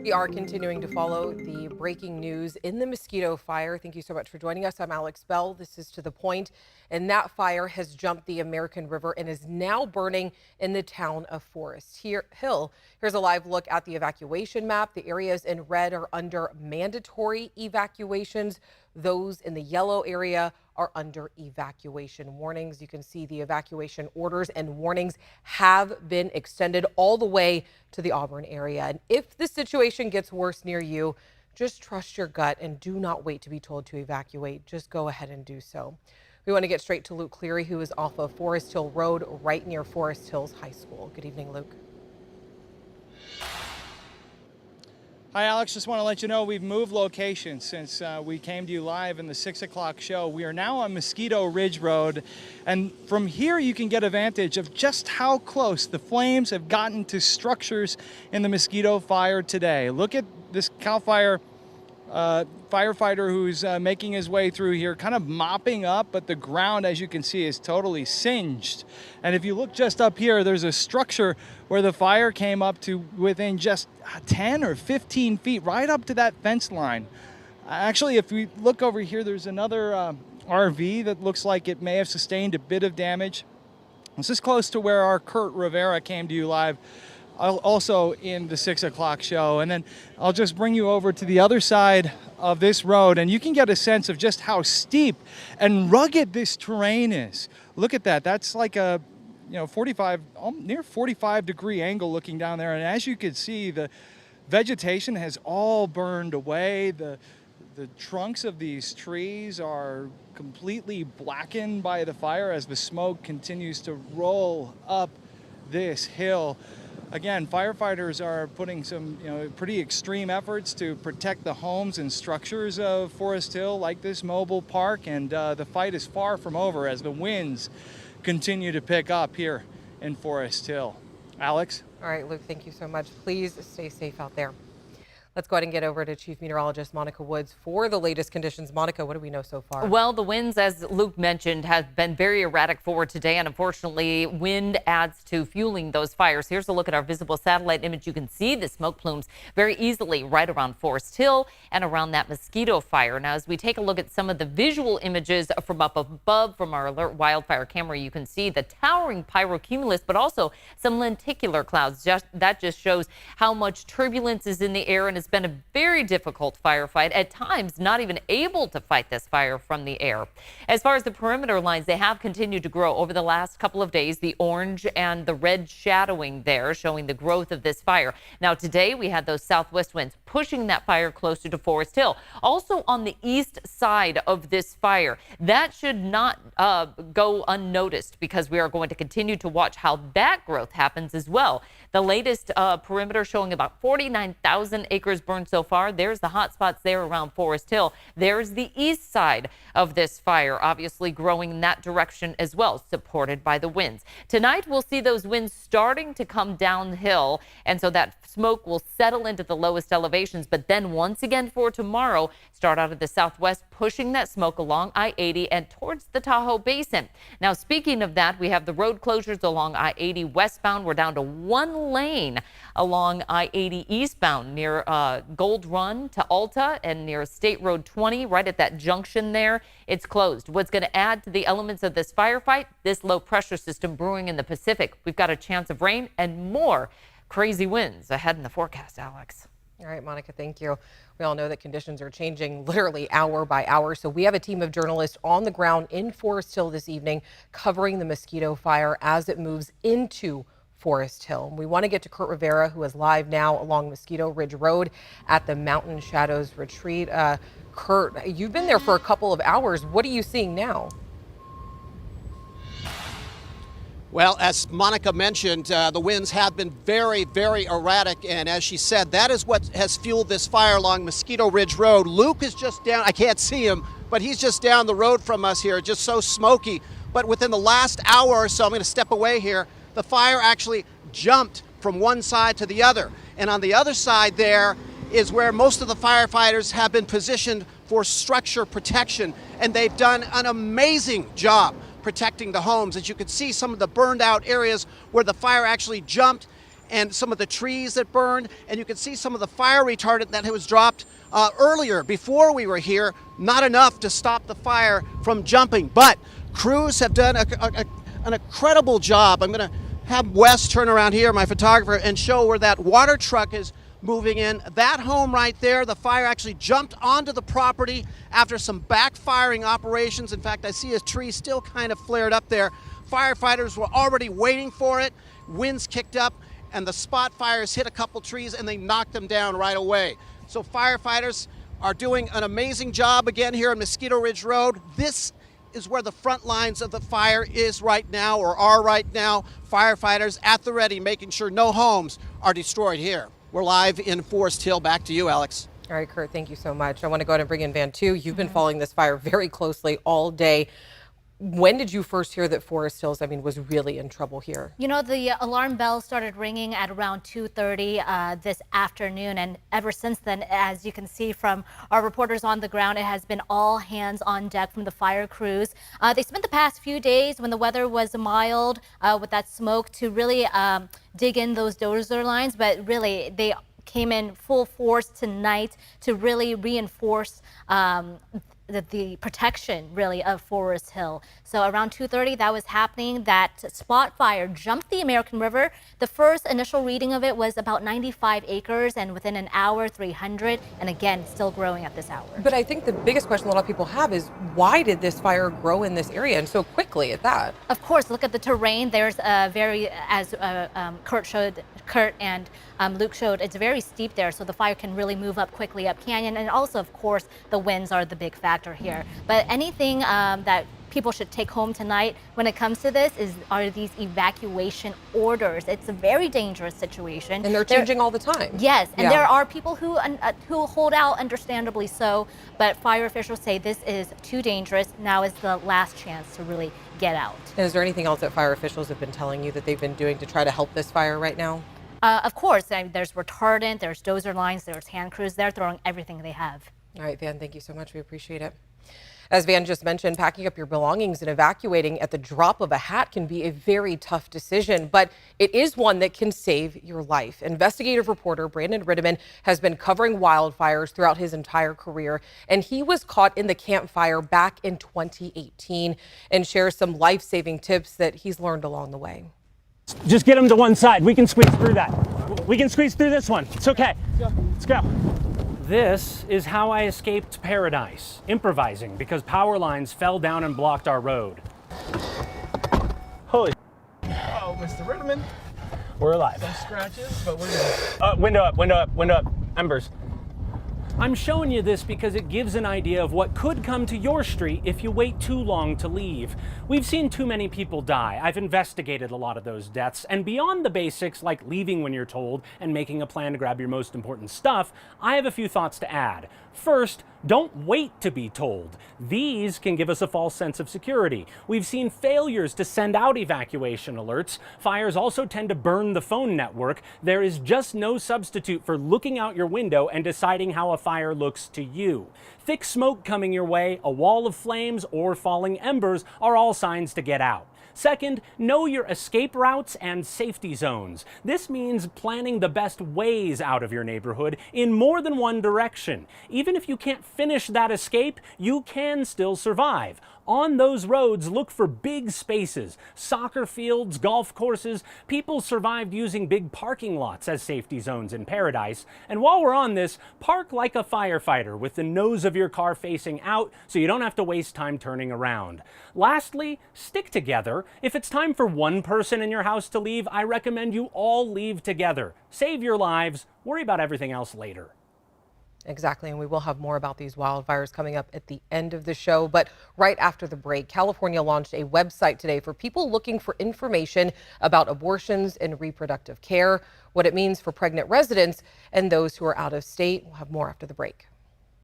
We are continuing to follow the breaking news in the Mosquito Fire. Thank you so much for joining us. I'm Alex Bell. This is To the Point. And that fire has jumped the American River and is now burning in the town of Foresthill. Here's a live look at the evacuation map. The areas in red are under mandatory evacuations. Those in the yellow area are under evacuation warnings. You can see the evacuation orders and warnings have been extended all the way to the Auburn area. And if the situation gets worse near you, just trust your gut and do not wait to be told to evacuate. Just go ahead and do so. We want to get straight to Luke Cleary, who is off of Foresthill Road right near Forest Hills High School. Good evening, Luke. Hi, Alex. Just want to let you know we've moved locations since we came to you live in the 6 o'clock show. We are now on Mosquito Ridge Road, and from here you can get a vantage of just how close the flames have gotten to structures in the Mosquito Fire today. Look at this CAL FIRE firefighter who's making his way through here, kind of mopping up, but the ground, as you can see, is totally singed. And if you look just up here, there's a structure where the fire came up to within just 10 or 15 feet, right up to that fence line. Actually, if we look over here, there's another RV that looks like it may have sustained a bit of damage. This is close to where our Kurt Rivera came to you live, also in the 6 o'clock show. And then I'll just bring you over to the other side of this road, and you can get a sense of just how steep and rugged this terrain is. Look at that. That's like a near 45 degree angle looking down there. And as you can see, the vegetation has all burned away. The trunks of these trees are completely blackened by the fire as the smoke continues to roll up this hill. Again, firefighters are putting some pretty extreme efforts to protect the homes and structures of Forest Hill, like this mobile park, and the fight is far from over as the winds continue to pick up here in Forest Hill. Alex? All right, Luke, thank you so much. Please stay safe out there. Let's go ahead and get over to Chief Meteorologist Monica Woods for the latest conditions. Monica, what do we know so far? Well, the winds, as Luke mentioned, have been very erratic for today, and unfortunately, wind adds to fueling those fires. Here's a look at our visible satellite image. You can see the smoke plumes very easily right around Forest Hill and around that Mosquito Fire. Now, as we take a look at some of the visual images from up above from our alert wildfire camera, you can see the towering pyrocumulus, but also some lenticular clouds. That just shows how much turbulence is in the air, and it's been a very difficult firefight, at times not even able to fight this fire from the air. As far as the perimeter lines, they have continued to grow over the last couple of days, the orange and the red shadowing there, showing the growth of this fire. Now, today we had those southwest winds pushing that fire closer to Forest Hill. Also on the east side of this fire, that should not go unnoticed, because we are going to continue to watch how that growth happens as well. The latest perimeter showing about 49,000 acres burned so far. There's the hot spots there around Forest Hill. There's the east side of this fire, obviously growing in that direction as well, supported by the winds. Tonight, we'll see those winds starting to come downhill, and so that smoke will settle into the lowest elevations. But then once again for tomorrow, start out of the southwest, pushing that smoke along I-80 and towards the Tahoe Basin. Now, speaking of that, we have the road closures along I-80 westbound. We're down to one lane along I-80 eastbound near Gold Run to Alta and near State Road 20, right at that junction there. It's closed. What's going to add to the elements of this firefight? This low pressure system brewing in the Pacific. We've got a chance of rain and more crazy winds ahead in the forecast, Alex. All right, Monica, thank you. We all know that conditions are changing literally hour by hour. So we have a team of journalists on the ground in Forest Hill this evening covering the Mosquito Fire as it moves into Forest Hill. We want to get to Kurt Rivera, who is live now along Mosquito Ridge Road at the Mountain Shadows Retreat. Kurt, you've been there for a couple of hours. What are you seeing now? Well, as Monica mentioned, the winds have been very, very erratic. And as she said, that is what has fueled this fire along Mosquito Ridge Road. Luke is just down. I can't see him, but he's just down the road from us here, just so smoky. But within the last hour or so, I'm going to step away here, the fire actually jumped from one side to the other. And on the other side there is where most of the firefighters have been positioned for structure protection. And they've done an amazing job protecting the homes. As you can see, some of the burned out areas where the fire actually jumped and some of the trees that burned, and you can see some of the fire retardant that was dropped earlier before we were here. Not enough to stop the fire from jumping, but crews have done an incredible job. I'm going to have Wes turn around here, my photographer, and show where that water truck is moving in. That home right there, the fire actually jumped onto the property after some backfiring operations. In fact, I see a tree still kind of flared up there. Firefighters were already waiting for it. Winds kicked up, and the spot fires hit a couple trees and they knocked them down right away. So firefighters are doing an amazing job again here on Mosquito Ridge Road. This is where the front lines of the fire is right now, or are right now. Firefighters at the ready, making sure no homes are destroyed here. We're live in Forest Hill. Back to you, Alex. All right, Kurt, thank you so much. I want to go ahead and bring in Van, too. You've been following this fire very closely all day. When did you first hear that Forest Hills, was really in trouble here? You know, the alarm bell started ringing at around 2:30 this afternoon, and ever since then, as you can see from our reporters on the ground, it has been all hands on deck from the fire crews. They spent the past few days, when the weather was mild with that smoke, to really dig in those dozer lines, but really they came in full force tonight to really reinforce the protection, really, of Forest Hill. So around 2:30, that was happening. That spot fire jumped the American River. The first initial reading of it was about 95 acres, and within an hour, 300. And again, still growing at this hour. But I think the biggest question a lot of people have is, why did this fire grow in this area and so quickly at that? Of course, look at the terrain. There's a very, as Kurt and Luke showed, it's very steep there, so the fire can really move up quickly up canyon. And also, of course, the winds are the big factor here. But anything that people should take home tonight when it comes to this are these evacuation orders. It's a very dangerous situation. And they're changing all the time. Yes, and there are people who hold out, understandably so, but fire officials say this is too dangerous. Now is the last chance to really get out. And is there anything else that fire officials have been telling you that they've been doing to try to help this fire right now? Of course, there's retardant, there's dozer lines, there's hand crews. They're throwing everything they have. All right, Van, thank you so much. We appreciate it. As Van just mentioned, packing up your belongings and evacuating at the drop of a hat can be a very tough decision, but it is one that can save your life. Investigative reporter Brandon Ritteman has been covering wildfires throughout his entire career, and he was caught in the Camp Fire back in 2018 and shares some life-saving tips that he's learned along the way. Just get them to one side. We can squeeze through that. We can squeeze through this one. It's okay. Let's go. This is how I escaped paradise, improvising because power lines fell down and blocked our road. Holy Oh, Mr. Ritteman. We're alive. Some scratches, but we're good. Window up, window up, window up. Embers. I'm showing you this because it gives an idea of what could come to your street if you wait too long to leave. We've seen too many people die. I've investigated a lot of those deaths, and beyond the basics like leaving when you're told and making a plan to grab your most important stuff, I have a few thoughts to add. First, don't wait to be told. These can give us a false sense of security. We've seen failures to send out evacuation alerts. Fires also tend to burn the phone network. There is just no substitute for looking out your window and deciding how a fire looks to you. Thick smoke coming your way, a wall of flames, or falling embers are all signs to get out. Second, know your escape routes and safety zones. This means planning the best ways out of your neighborhood in more than one direction. Even if you can't finish that escape, you can still survive. On those roads, look for big spaces, soccer fields, golf courses. People survived using big parking lots as safety zones in paradise. And while we're on this, park like a firefighter with the nose of your car facing out so you don't have to waste time turning around. Lastly, stick together. If it's time for one person in your house to leave, I recommend you all leave together. Save your lives, worry about everything else later. Exactly, and we will have more about these wildfires coming up at the end of the show. But right after the break, California launched a website today for people looking for information about abortions and reproductive care, what it means for pregnant residents and those who are out of state. We'll have more after the break.